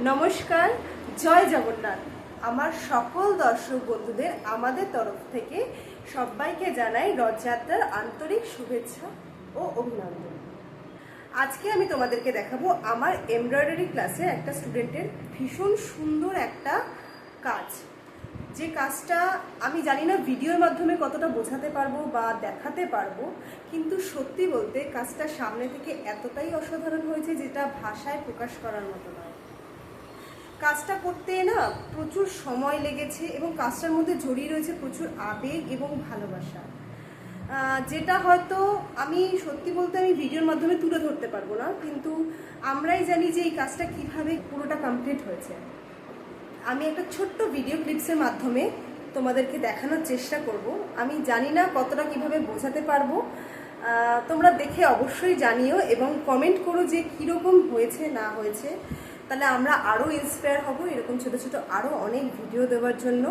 নমস্কার, জয় জগন্নাথ। আমার সকল দর্শক বন্ধুদের আমাদের তরফ থেকে সবাইকে জানাই রথযাত্রার আন্তরিক শুভেচ্ছা ও অভিনন্দন। আজকে আমি তোমাদেরকে দেখাবো আমার এমব্রয়ডারি ক্লাসে একটা স্টুডেন্টের ভীষণ সুন্দর একটা কাজ। যে কাজটা আমি জানি না ভিডিওর মাধ্যমে কতটা বোঝাতে পারবো বা দেখাতে পারবো, কিন্তু সত্যি বলতে কাজটা সামনে থেকে এতটাই অসাধারণ হয়েছে যেটা ভাষায় প্রকাশ করার মতো নয়। কাজটা করতে না প্রচুর সময় লেগেছে এবং কাজটার মধ্যে জড়িয়ে রয়েছে প্রচুর আবেগ এবং ভালোবাসা, যেটা হয়তো আমি সত্যি বলতে আমি ভিডিওর মাধ্যমে তুলে ধরতে পারবো না, কিন্তু আমরাই জানি যে এই কাজটা কিভাবে পুরোটা কমপ্লিট হয়েছে। আমি একটা ছোট্ট ভিডিও ক্লিপসের মাধ্যমে তোমাদেরকে দেখানোর চেষ্টা করব। আমি জানি না কতটা কিভাবে বোঝাতে পারবো, তোমরা দেখে অবশ্যই জানিও এবং কমেন্ট করো যে কীরকম হয়েছে না হয়েছে। তাহলে আমরা আরও ইন্সপায়ার হব এরকম ছোট ছোট আরও অনেক ভিডিও দেওয়ার জন্য।